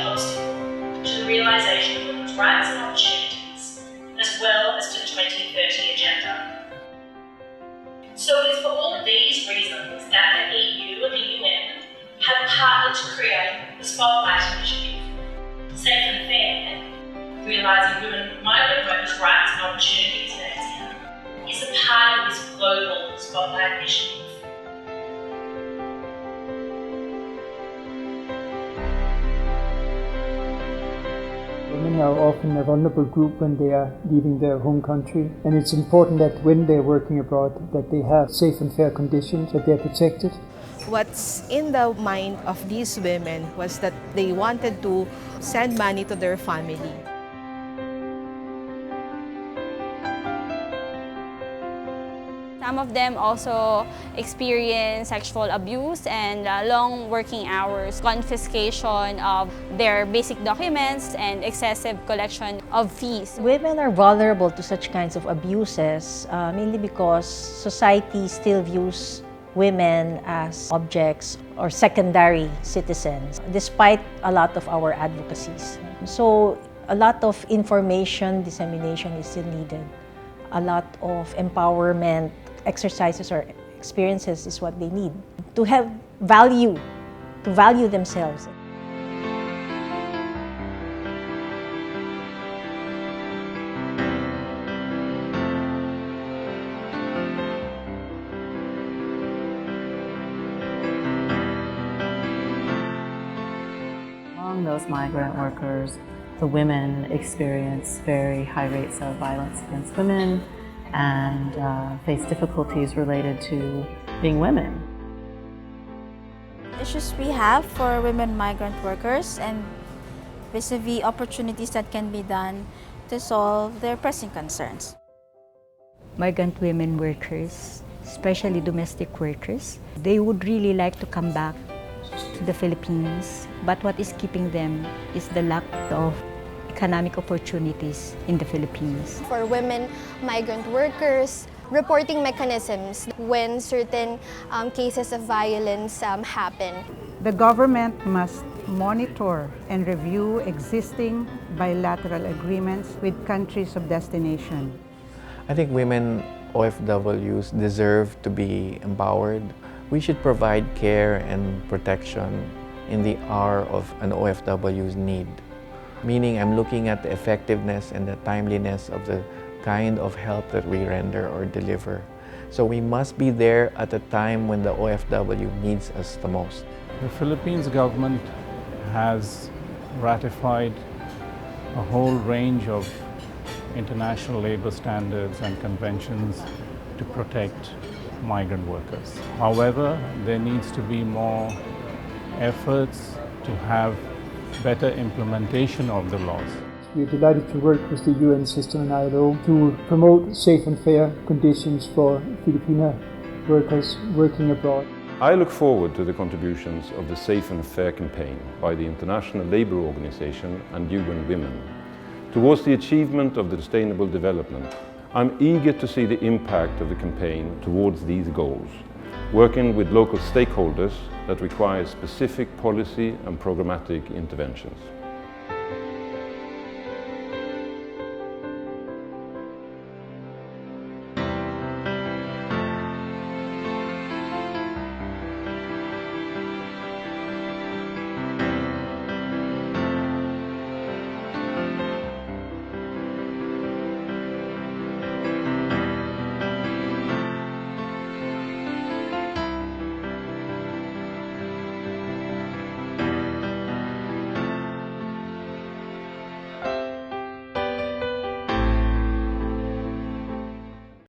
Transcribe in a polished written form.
obstacle to the realisation of women's rights and opportunities, as well as to the 2030 agenda. So it is for all of these reasons that the EU and the UN have partnered to create the Spotlight Initiative, Safe and Fair, realising women migrant workers' rights and opportunities in ASEAN, is a part of this global Spotlight Initiative. Women are often a vulnerable group when they are leaving their home country, and it's important that when they're working abroad that they have safe and fair conditions, that they're protected. What's in the mind of these women was that they wanted to send money to their family. Some of them also experience sexual abuse and long working hours, confiscation of their basic documents, and excessive collection of fees. Women are vulnerable to such kinds of abuses mainly because society still views women as objects or secondary citizens, despite a lot of our advocacies. So a lot of information dissemination is still needed. A lot of empowerment exercises or experiences is what they need to have value, to value themselves. Among those migrant workers, the women experience very high rates of violence against women and face difficulties related to being women. Issues we have for women migrant workers and vis-a-vis opportunities that can be done to solve their pressing concerns. Migrant women workers, especially domestic workers, they would really like to come back to the Philippines, but what is keeping them is the lack of economic opportunities in the Philippines. For women migrant workers, reporting mechanisms when certain cases of violence happen. The government must monitor and review existing bilateral agreements with countries of destination. I think women OFWs deserve to be empowered. We should provide care and protection in the hour of an OFW's need. Meaning I'm looking at the effectiveness and the timeliness of the kind of help that we render or deliver. So we must be there at a time when the OFW needs us the most. The Philippines government has ratified a whole range of international labor standards and conventions to protect migrant workers. However, there needs to be more efforts to have better implementation of the laws. We are delighted to work with the UN system and ILO to promote safe and fair conditions for Filipino workers working abroad. I look forward to the contributions of the Safe and Fair campaign by the International Labour Organization and UN Women towards the achievement of the Sustainable Development. I'm eager to see the impact of the campaign towards these goals, working with local stakeholders that require specific policy and programmatic interventions.